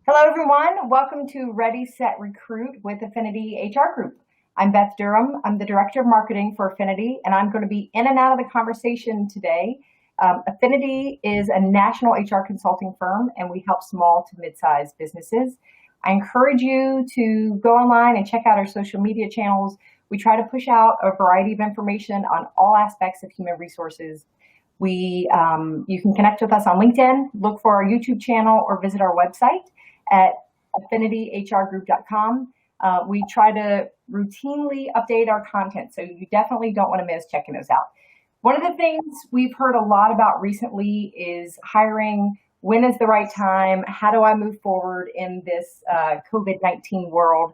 Hello, everyone. Welcome to Ready, Set, Recruit with Affinity HR Group. I'm Beth Durham. I'm the Director of Marketing for Affinity, and I'm going to be in and out of the conversation today. Affinity is a national HR consulting firm, and we help small to mid-sized businesses. I encourage you to go online and check out our social media channels. We try to push out a variety of information on all aspects of human resources. You can connect with us on LinkedIn, look for our YouTube channel, or visit our website at affinityhrgroup.com. We try to routinely update our content, so you definitely don't want to miss checking those out. One of the things we've heard a lot about recently is hiring. When is the right time? How do I move forward in this COVID-19 world?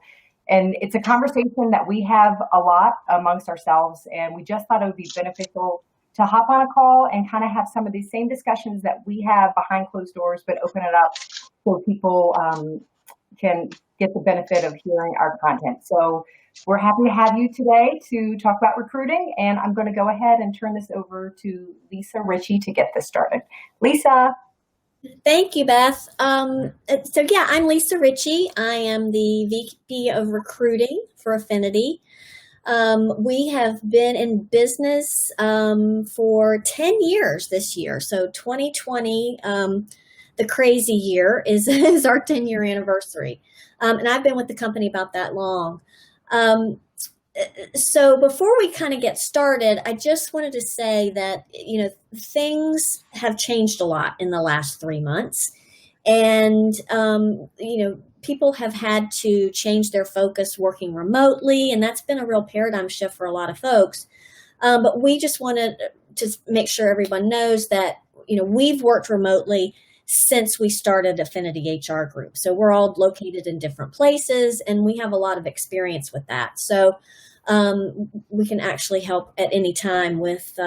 And it's a conversation that we have a lot amongst ourselves, and we just thought it would be beneficial to hop on a call and kind of have some of these same discussions that we have behind closed doors, but open it up so people can get the benefit of hearing our content. So we're happy to have you today to talk about recruiting, and I'm going to go ahead and turn this over to Lisa Ritchie to get this started. Lisa. Thank you, Beth. I'm Lisa Ritchie. I am the VP of Recruiting for Affinity. We have been in business for 10 years this year. So 2020, the crazy year, is our 10-year anniversary. And I've been with the company about that long. So before we kind of get started, I just wanted to say that, things have changed a lot in the last 3 months. And, people have had to change their focus working remotely, and that's been a real paradigm shift for a lot of folks. But we just wanted to make sure everyone knows that, we've worked remotely since we started Affinity HR Group. So we're all located in different places, and we have a lot of experience with that. So we can actually help at any time with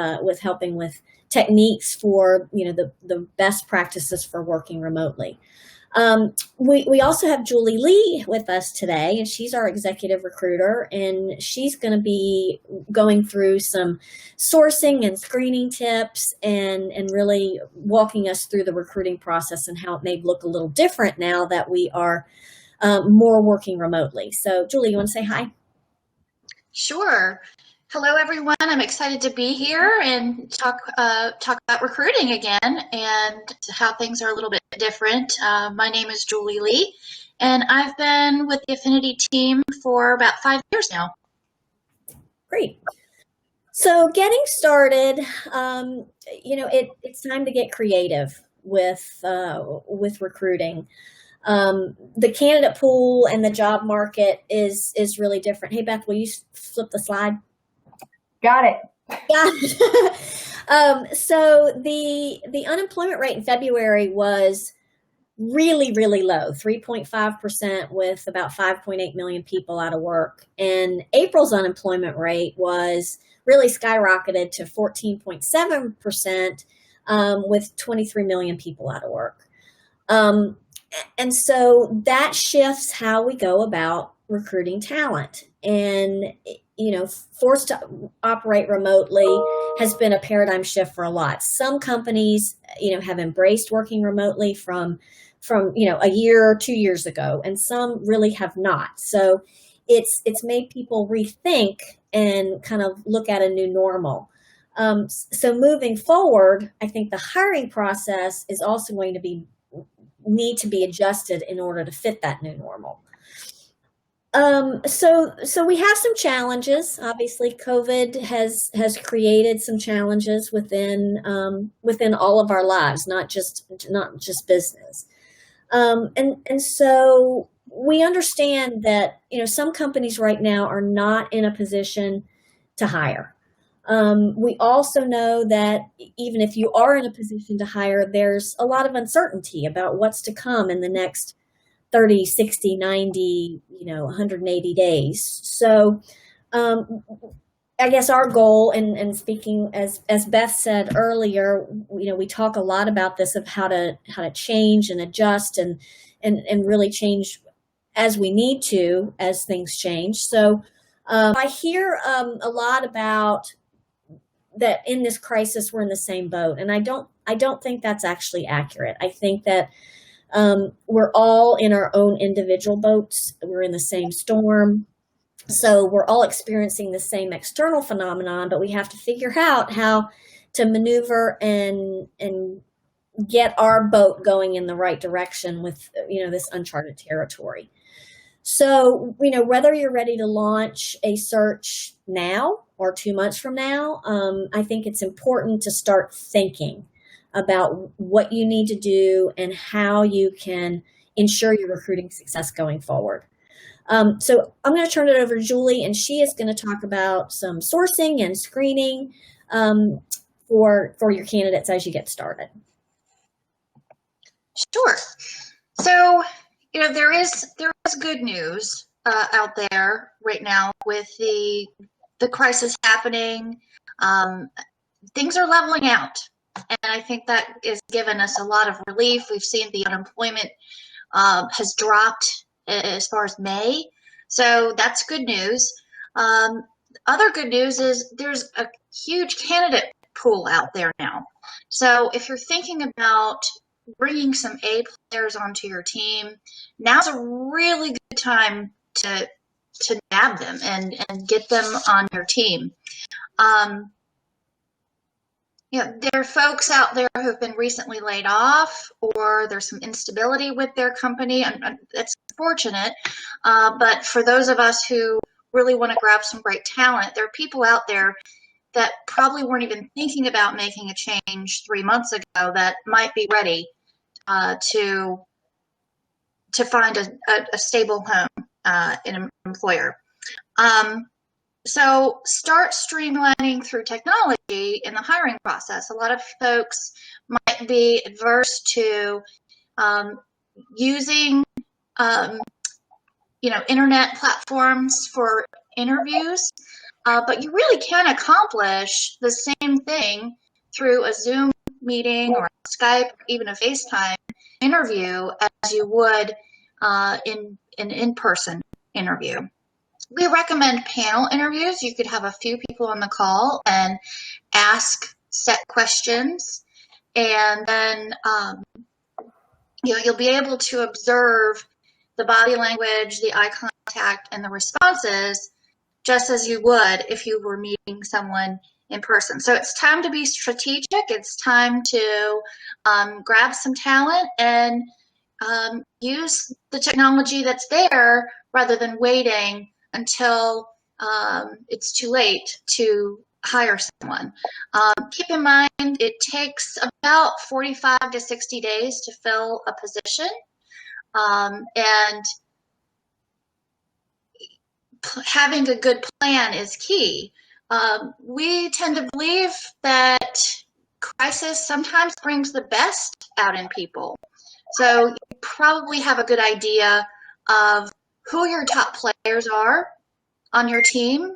helping with techniques for, the best practices for working remotely. We also have Julie Lee with us today, and she's our executive recruiter, and she's going to be going through some sourcing and screening tips and really walking us through the recruiting process and how it may look a little different now that we are more working remotely. So Julie, you want to say hi? Sure. Hello, everyone. I'm excited to be here and talk about recruiting again and how things are a little bit different. My name is Julie Lee, and I've been with the Affinity team for about 5 years now. Great. So getting started, it's time to get creative with recruiting. The candidate pool and the job market is really different. Hey, Beth, will you flip the slide? Got it. So the unemployment rate in February was really, really low, 3.5%, with about 5.8 million people out of work. And April's unemployment rate was really skyrocketed to 14.7%, with 23 million people out of work. And so that shifts how we go about recruiting talent. And, forced to operate remotely has been a paradigm shift for a lot. Some companies, have embraced working remotely from a year or 2 years ago, and some really have not. So it's made people rethink and kind of look at a new normal. So moving forward, I think the hiring process is also going to need to be adjusted in order to fit that new normal. So we have some challenges. Obviously, COVID has created some challenges within all of our lives, not just business. And so we understand that, some companies right now are not in a position to hire. We also know that even if you are in a position to hire, there's a lot of uncertainty about what's to come in the next 30, 60, 90, 180 days. So I guess our goal, and speaking as Beth said earlier, we talk a lot about this, of how to change and adjust and really change as we need to, as things change. So I hear a lot about that in this crisis we're in the same boat, and I don't think that's actually accurate. I think that We're all in our own individual boats. We're in the same storm. So we're all experiencing the same external phenomenon, but we have to figure out how to maneuver and get our boat going in the right direction with, this uncharted territory. So, whether you're ready to launch a search now or 2 months from now, I think it's important to start thinking about what you need to do and how you can ensure your recruiting success going forward. So I'm going to turn it over to Julie, and she is going to talk about some sourcing and screening for your candidates as you get started. Sure. So, there is good news out there right now with the crisis happening. Things are leveling out, and I think that has given us a lot of relief. We've seen the unemployment has dropped as far as May, so that's good news. Other good news is there's a huge candidate pool out there now. So if you're thinking about bringing some A players onto your team, now's a really good time to nab them and get them on your team. There are folks out there who have been recently laid off, or there's some instability with their company, and it's unfortunate. But for those of us who really want to grab some great talent, there are people out there that probably weren't even thinking about making a change 3 months ago that might be ready to find a stable home in an employer. So start streamlining through technology in the hiring process. A lot of folks might be adverse to using internet platforms for interviews, but you really can accomplish the same thing through a Zoom meeting or Skype, or even a FaceTime interview as you would in an in-person interview. We recommend panel interviews. You could have a few people on the call and ask set questions, and then you'll be able to observe the body language, the eye contact, and the responses just as you would if you were meeting someone in person. So it's time to be strategic. It's time to grab some talent and use the technology that's there rather than waiting until it's too late to hire someone. Keep in mind, it takes about 45 to 60 days to fill a position. And having a good plan is key. We tend to believe that crisis sometimes brings the best out in people. So you probably have a good idea of who your top players are on your team.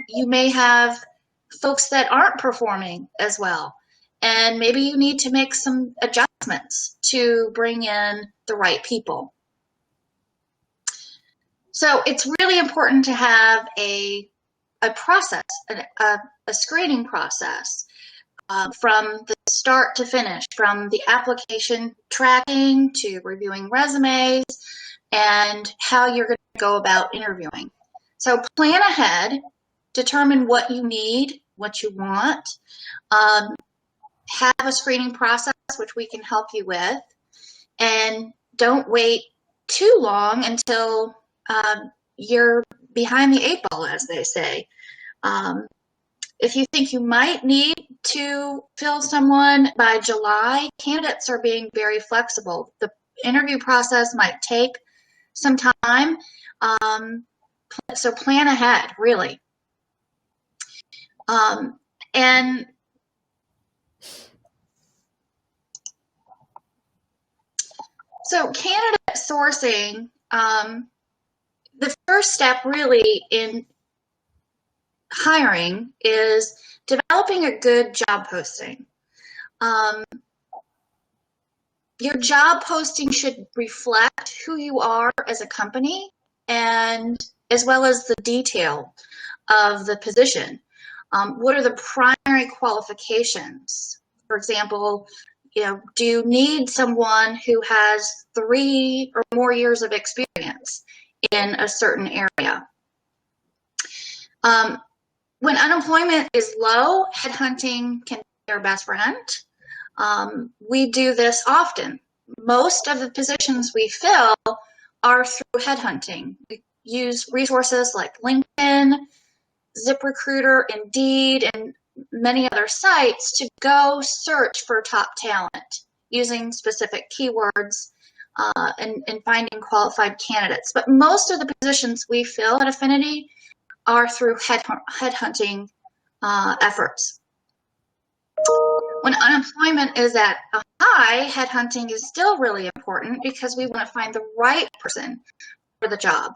You may have folks that aren't performing as well, and maybe you need to make some adjustments to bring in the right people. So it's really important to have a process, a screening process from the start to finish, from the application tracking to reviewing resumes and how you're going to go about interviewing. So plan ahead, determine what you need, what you want, have a screening process, which we can help you with, and don't wait too long until you're behind the 8 ball, as they say. If you think you might need to fill someone by July, candidates are being very flexible. The interview process might take some time, so plan ahead, really. And so candidate sourcing, the first step really in hiring is developing a good job posting. Your job posting should reflect who you are as a company, and as well as the detail of the position. What are the primary qualifications? For example, do you need someone who has 3 or more years of experience in a certain area? When unemployment is low, headhunting can be our best friend. We do this often. Most of the positions we fill are through headhunting. We use resources like LinkedIn, ZipRecruiter, Indeed, and many other sites to go search for top talent using specific keywords and finding qualified candidates. But most of the positions we fill at Affinity are through headhunting efforts. When unemployment is at a high, headhunting is still really important because we want to find the right person for the job.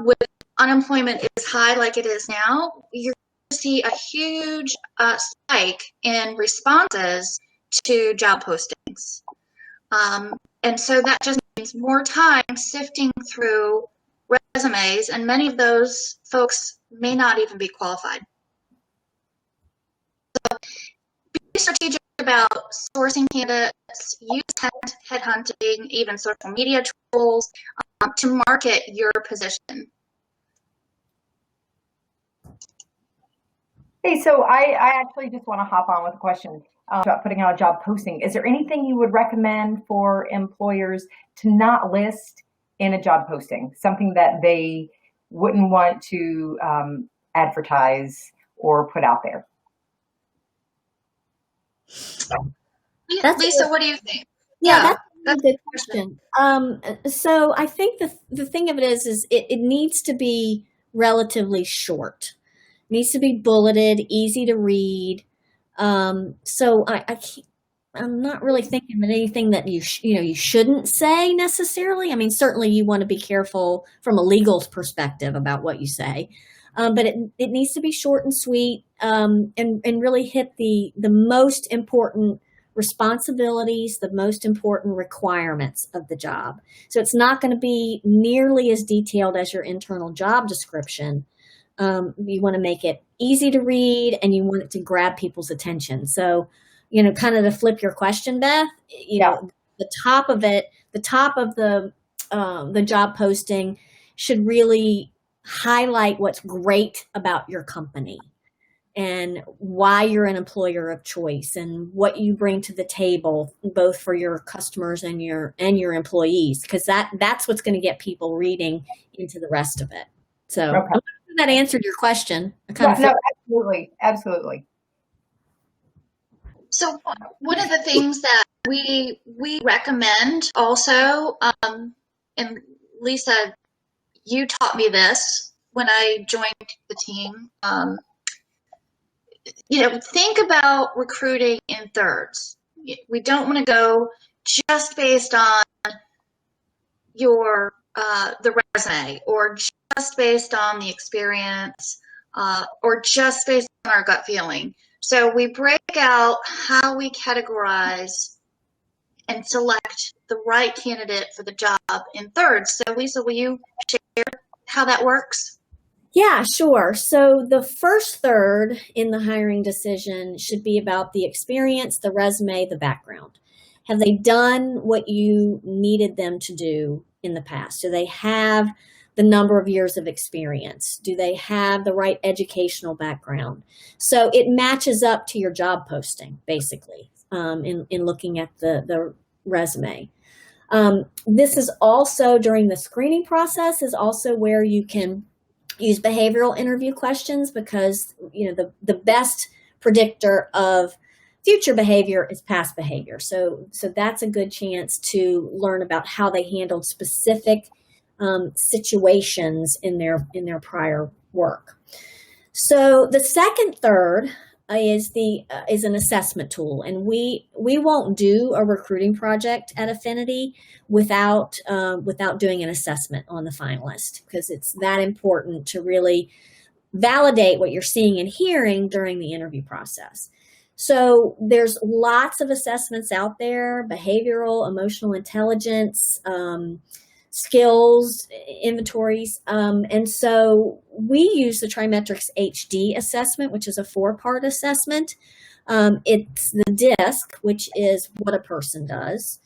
When unemployment is high like it is now, you're going to see a huge spike in responses to job postings. And so that just means more time sifting through resumes, and many of those folks may not even be qualified. So be strategic about sourcing candidates, use headhunting, even social media tools to market your position. Hey, so I actually just want to hop on with a question about putting out a job posting. Is there anything you would recommend for employers to not list in a job posting? Something that they wouldn't want to advertise or put out there? Lisa, what do you think? Yeah, that's a good question. So I think the thing of it is it needs to be relatively short. It needs to be bulleted, easy to read. So I'm not really thinking of anything that you shouldn't say necessarily. I mean, certainly you want to be careful from a legal perspective about what you say, but it needs to be short and sweet, and really hit the most important responsibilities, the most important requirements of the job. So it's not going to be nearly as detailed as your internal job description. You want to make it easy to read, and you want it to grab people's attention. So, kind of to flip your question, Beth, the top of the job posting should really highlight what's great about your company and why you're an employer of choice and what you bring to the table, both for your customers and your employees, because that's what's going to get people reading into the rest of it. So okay. I'm not sure that answered your question. Absolutely. So one of the things that we recommend also, and Lisa, you taught me this when I joined the team, think about recruiting in thirds. We don't want to go just based on your the resume, or just based on the experience, or just based on our gut feeling. So we break out how we categorize and select the right candidate for the job in thirds. So Lisa, will you share how that works? Yeah, sure. So the first third in the hiring decision should be about the experience, the resume, the background. Have they done what you needed them to do in the past? Do they have the number of years of experience? Do they have the right educational background? So it matches up to your job posting, basically, in looking at the resume. This is also, during the screening process, is also where you can use behavioral interview questions, because the best predictor of future behavior is past behavior. So that's a good chance to learn about how they handled specific situations in their prior work. So the second third is an assessment tool, and we won't do a recruiting project at Affinity without doing an assessment on the finalist, because it's that important to really validate what you're seeing and hearing during the interview process. So there's lots of assessments out there: behavioral, emotional intelligence, skills, inventories. And so we use the TriMetrix HD assessment, which is a 4-part assessment. It's the DISC, which is what a person does.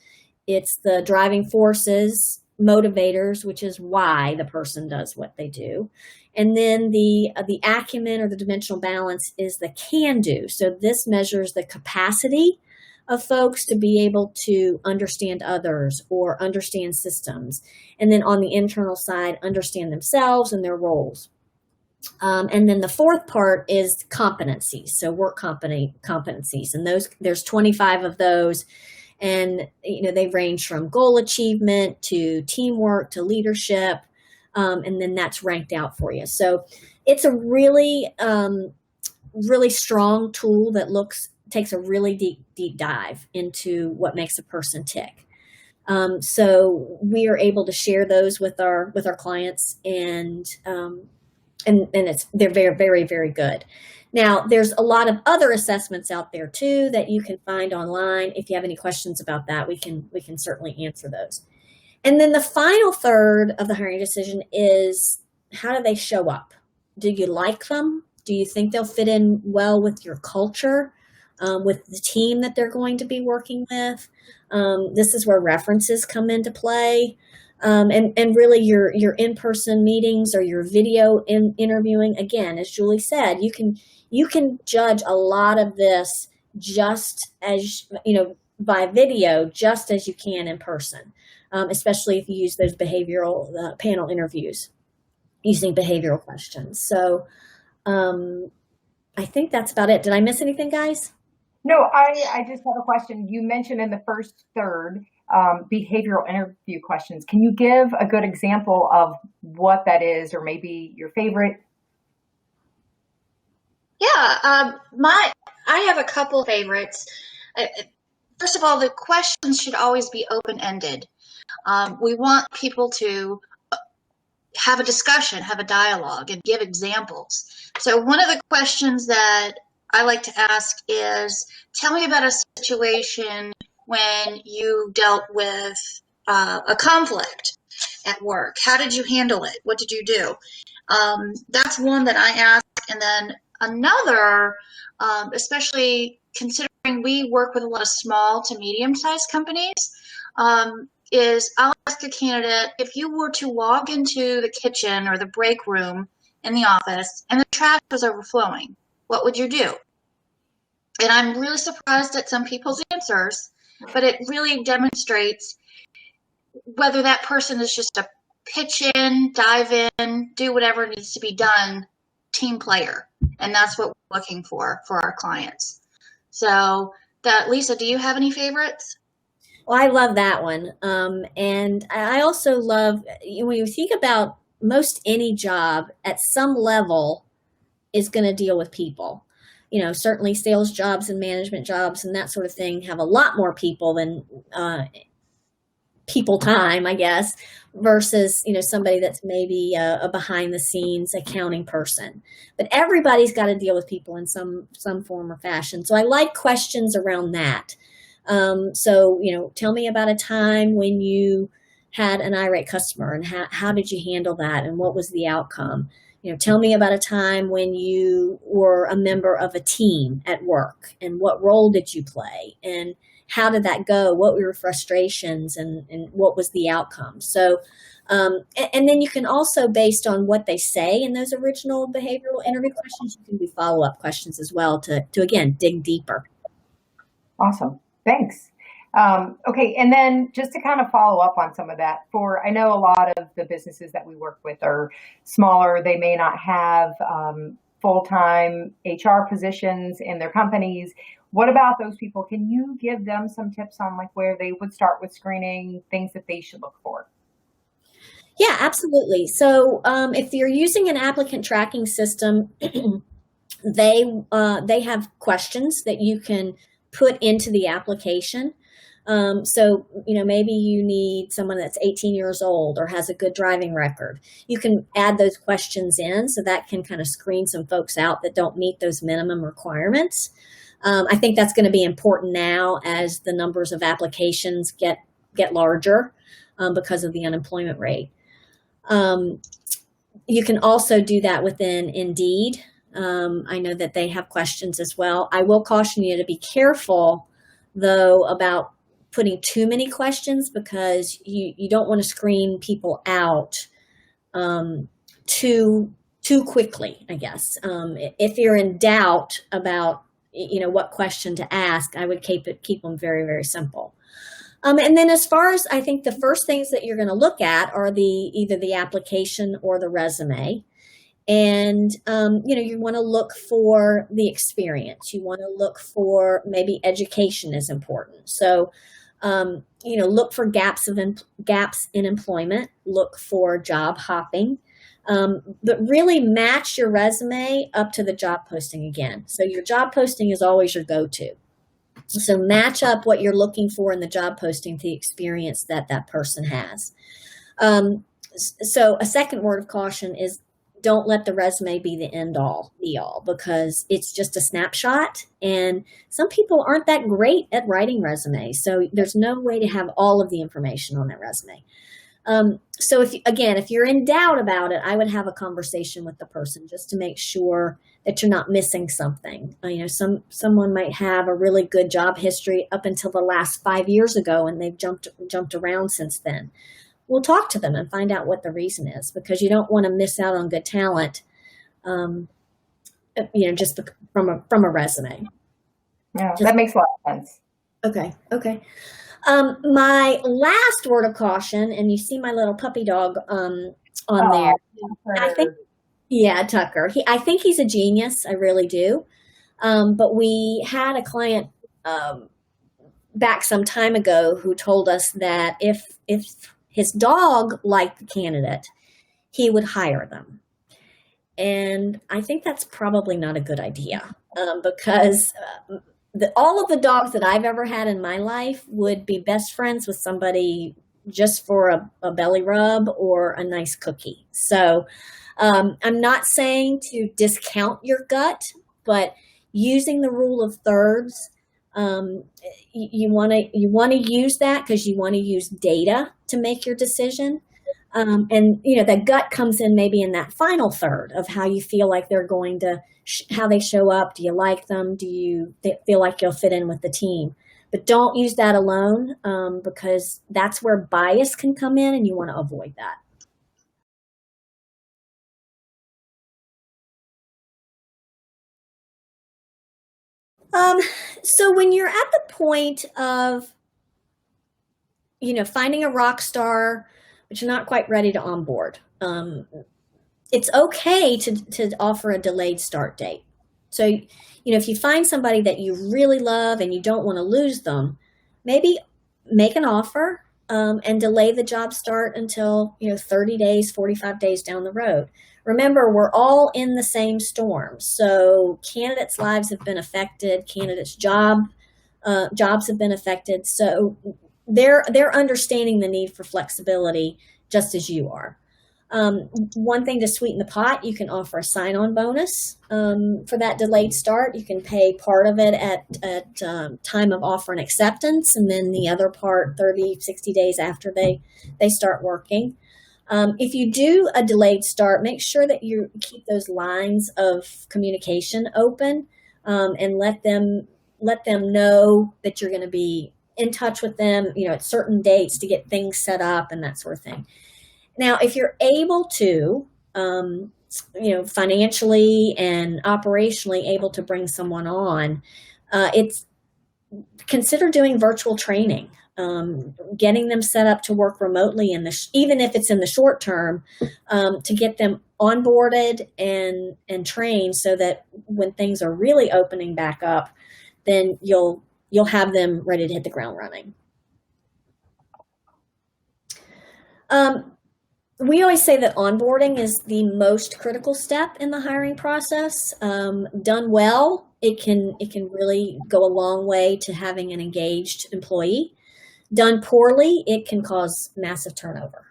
It's the driving forces, motivators, which is why the person does what they do. And then the acumen or the dimensional balance is the can do. So this measures the capacity of folks to be able to understand others or understand systems. And then on the internal side, understand themselves and their roles. And then the fourth part is competencies. So work competencies, and there's 25 of those. And, they range from goal achievement to teamwork to leadership. And then that's ranked out for you. So it's a really, really strong tool that takes a really deep dive into what makes a person tick. So we are able to share those with our clients, and they're very, very, very good. Now, there's a lot of other assessments out there too that you can find online. If you have any questions about that, we can certainly answer those. And then the final third of the hiring decision is, how do they show up? Do you like them? Do you think they'll fit in well with your culture, with the team that they're going to be working with? This is where references come into play. And really your in-person meetings or your video interviewing, again, as Julie said, you can judge a lot of this just as, by video, just as you can in person, especially if you use those behavioral panel interviews using behavioral questions. So I think that's about it. Did I miss anything, guys? No, I just have a question. You mentioned in the first third, behavioral interview questions. Can you give a good example of what that is, or maybe your favorite? Yeah, I have a couple favorites. First of all, the questions should always be open-ended. We want people to have a discussion, have a dialogue, and give examples. So one of the questions that I like to ask is, tell me about a situation when you dealt with a conflict at work. How did you handle it? What did you do? That's one that I ask. And then another, especially considering we work with a lot of small to medium-sized companies, is I'll ask a candidate, if you were to walk into the kitchen or the break room in the office and the trash was overflowing, what would you do? And I'm really surprised at some people's answers, but it really demonstrates whether that person is just a pitch in, dive in, do whatever needs to be done, team player. And that's what we're looking for our clients. So Lisa, do you have any favorites? Well, I love that one. And I also love, when you think about most any job at some level is going to deal with people. Certainly sales jobs and management jobs and that sort of thing have a lot more people than people time, I guess, versus, somebody that's maybe a behind the scenes accounting person. But everybody's got to deal with people in some form or fashion. So I like questions around that. So, tell me about a time when you had an irate customer, and how did you handle that, and what was the outcome? Tell me about a time when you were a member of a team at work, and what role did you play, and how did that go? What were your frustrations, and what was the outcome? So, and then you can also, based on what they say in those original behavioral interview questions, you can do follow-up questions as well to again, dig deeper. Awesome. Thanks. Okay. And then just to kind of follow up on some of that, I know a lot of the businesses that we work with are smaller. They may not have full-time HR positions in their companies. What about those people? Can you give them some tips on where they would start with screening, things that they should look for? Yeah, absolutely. So if you're using an applicant tracking system, they have questions that you can put into the application. So, maybe you need someone that's 18 years old or has a good driving record. You can add those questions in, so that can kind of screen some folks out that don't meet those minimum requirements. I think that's going to be important now as the numbers of applications get larger because of the unemployment rate. You can also do that within Indeed. I know that they have questions as well. I will caution you to be careful, though, about putting too many questions, because you don't want to screen people out too quickly, I guess. If you're in doubt about what question to ask, I would keep them very, very simple. And then as far as, I think the first things that you're going to look at are either the application or the resume. And, you want to look for the experience. You want to look for, maybe education is important. So, look for gaps in employment, look for job hopping, but really match your resume up to the job posting again. So your job posting is always your go-to. So match up what you're looking for in the job posting to the experience that person has. So a second word of caution is, don't let the resume be the end all be all, because it's just a snapshot, and some people aren't that great at writing resumes. So there's no way to have all of the information on that resume. So if you're in doubt about it, I would have a conversation with the person just to make sure that you're not missing something. Someone might have a really good job history up until the last 5 years ago, and they've jumped around since then. We'll talk to them and find out what the reason is, because you don't want to miss out on good talent, just from a resume. Yeah, that makes a lot of sense. Okay. My last word of caution, and you see my little puppy dog on there. I think, Tucker. I think he's a genius. I really do. But we had a client back some time ago who told us that if his dog liked the candidate, he would hire them. And I think that's probably not a good idea, because all of the dogs that I've ever had in my life would be best friends with somebody just for a belly rub or a nice cookie. So I'm not saying to discount your gut, but using the rule of thirds, you want to use that, because you want to use data to make your decision. And the gut comes in maybe in that final third of how you feel like they're going to, how they show up. Do you like them? Do you feel like you'll fit in with the team? But don't use that alone, because that's where bias can come in, and you want to avoid that. So when you're at the point of, finding a rock star, but you're not quite ready to onboard, it's okay to offer a delayed start date. So, if you find somebody that you really love and you don't want to lose them, maybe make an offer, and delay the job start until, 30 days, 45 days down the road. Remember, we're all in the same storm. So candidates' lives have been affected. Candidates' jobs have been affected. So they're understanding the need for flexibility just as you are. One thing to sweeten the pot, you can offer a sign-on bonus for that delayed start. You can pay part of it at time of offer and acceptance, and then the other part 30, 60 days after they start working. If you do a delayed start, make sure that you keep those lines of communication open, and let them know that you're going to be in touch with them, at certain dates to get things set up and that sort of thing. Now, if you're able to, financially and operationally able to bring someone on, consider doing virtual training. Getting them set up to work remotely even if it's in the short term, to get them onboarded and trained, so that when things are really opening back up, then you'll have them ready to hit the ground running. We always say that onboarding is the most critical step in the hiring process. Done well, it can really go a long way to having an engaged employee. Done poorly, it can cause massive turnover.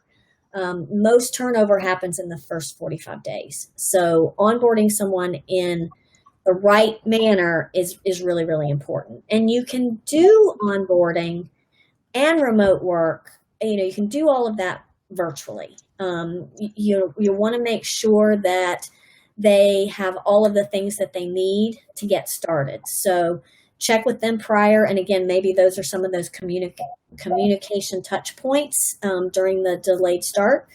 Most turnover happens in the first 45 days. So onboarding someone in the right manner is really, really important. And you can do onboarding and remote work. You can do all of that virtually. You want to make sure that they have all of the things that they need to get started. So check with them prior. And again, maybe those are some of those communication touch points during the delayed start.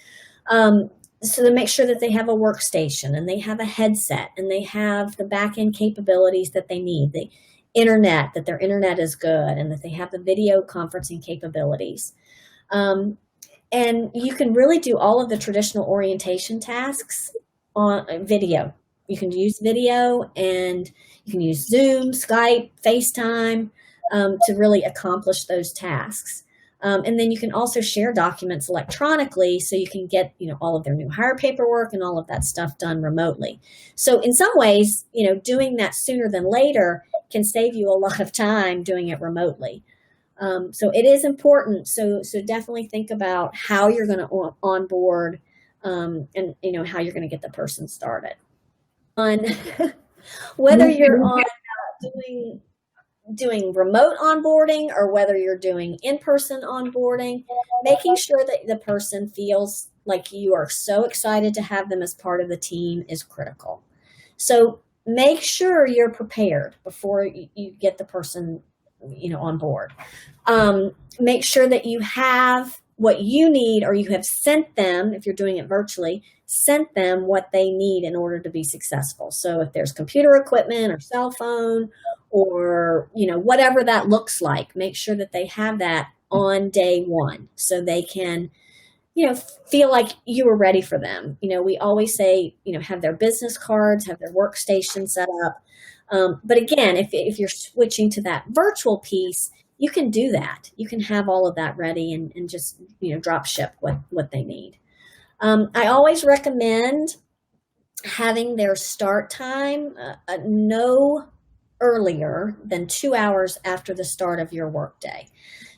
So to make sure that they have a workstation and they have a headset and they have the back end capabilities that they need, the internet, that their internet is good, and that they have the video conferencing capabilities. And you can really do all of the traditional orientation tasks on video. You can use video, and you can use Zoom, Skype, FaceTime to really accomplish those tasks. And then you can also share documents electronically, so you can get, all of their new hire paperwork and all of that stuff done remotely. So in some ways, doing that sooner than later can save you a lot of time doing it remotely. So it is important. So definitely think about how you're going to onboard and how you're going to get the person started. On whether you're on doing remote onboarding or whether you're doing in-person onboarding, making sure that the person feels like you are so excited to have them as part of the team is critical. So make sure you're prepared before you get the person on board. Make sure that you have what you need, or you have sent them, if you're doing it virtually, sent them what they need in order to be successful. So if there's computer equipment or cell phone or, whatever that looks like, make sure that they have that on day one so they can, feel like you were ready for them. We always say, have their business cards, have their workstation set up. But again, if you're switching to that virtual piece, you can do that. You can have all of that ready and just, drop ship what they need. I always recommend having their start time no earlier than 2 hours after the start of your workday.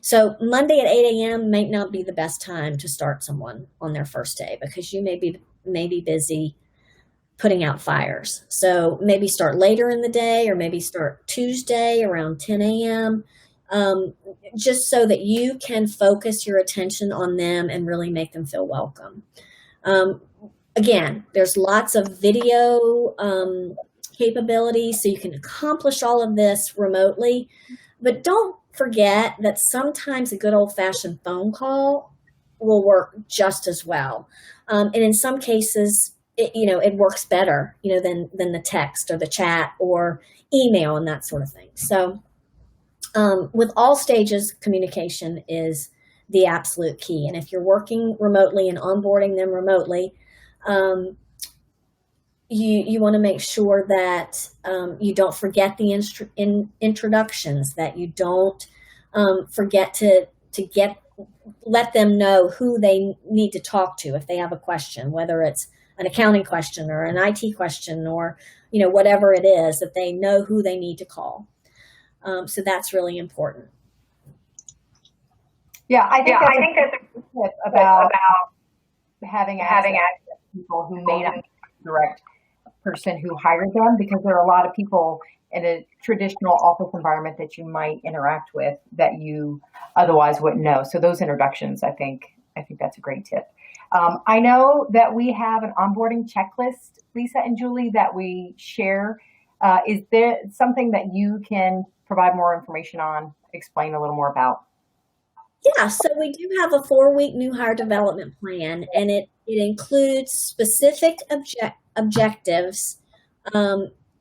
So Monday at 8 a.m. might not be the best time to start someone on their first day, because you may be busy putting out fires. So maybe start later in the day, or maybe start Tuesday around 10 a.m., just so that you can focus your attention on them and really make them feel welcome. Again, there's lots of video capabilities, so you can accomplish all of this remotely. But don't forget that sometimes a good old-fashioned phone call will work just as well. And in some cases, it works better, than the text or the chat or email and that sort of thing. So with all stages, communication is the absolute key. And if you're working remotely and onboarding them remotely, you want to make sure that you don't forget the introductions, that you don't forget to let them know who they need to talk to if they have a question, whether it's an accounting question or an IT question or whatever it is, that they know who they need to call. So that's really important. Yeah, I think that's a good tip about having access to people who may not be the direct person who hired them, because there are a lot of people in a traditional office environment that you might interact with that you otherwise wouldn't know. So those introductions, I think that's a great tip. I know that we have an onboarding checklist, Lisa and Julie, that we share. Is there something that you can provide more information on, explain a little more about? Yeah, so we do have a 4-week new hire development plan, and it includes specific objectives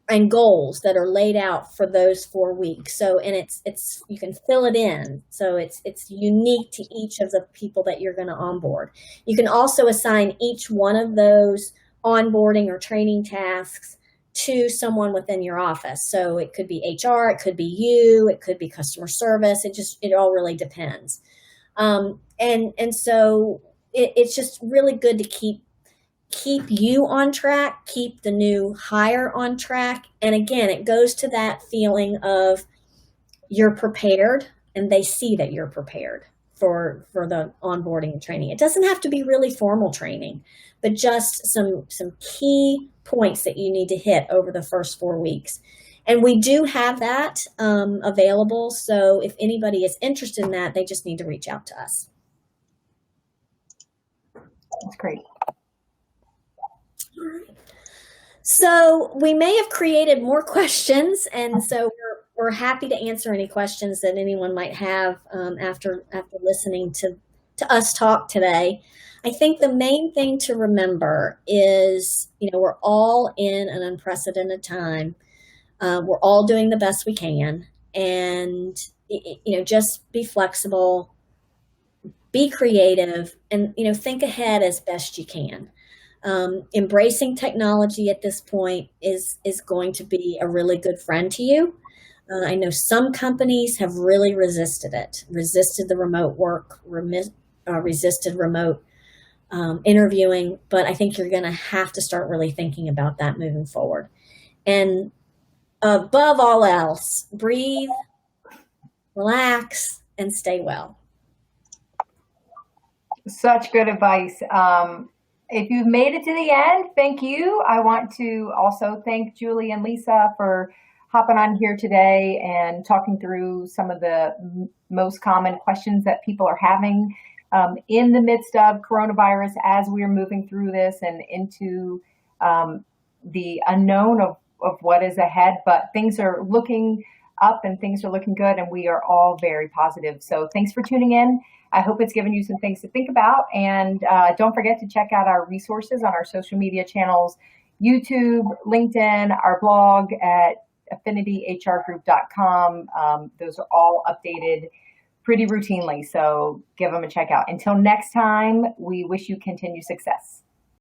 and goals that are laid out for those 4 weeks. So, and it's you can fill it in. So it's unique to each of the people that you're going to onboard. You can also assign each one of those onboarding or training tasks to someone within your office. So it could be HR, it could be you, it could be customer service. It all really depends. And so it's just really good to keep you on track, keep the new hire on track. And again, it goes to that feeling of you're prepared and they see that you're prepared for the onboarding and training. It doesn't have to be really formal training, but just some key points that you need to hit over the first 4 weeks. And we do have that available. So if anybody is interested in that, they just need to reach out to us. That's great. All right. So we may have created more questions, and so we're happy to answer any questions that anyone might have after listening to us talk today. I think the main thing to remember is, we're all in an unprecedented time. We're all doing the best we can, and just be flexible, be creative, and think ahead as best you can. Embracing technology at this point is going to be a really good friend to you. I know some companies have really resisted it, resisted the remote work, resisted remote interviewing, but I think you're going to have to start really thinking about that moving forward. And above all else, breathe, relax, and stay well. Such good advice. If you've made it to the end, thank you. I want to also thank Julie and Lisa for hopping on here today and talking through some of the most common questions that people are having in the midst of coronavirus as we're moving through this and into the unknown of what is ahead. But things are looking up and things are looking good, and we are all very positive. So thanks for tuning in. I hope it's given you some things to think about. And don't forget to check out our resources on our social media channels, YouTube, LinkedIn, our blog at affinityhrgroup.com. Those are all updated pretty routinely, so give them a check out. Until next time, we wish you continued success.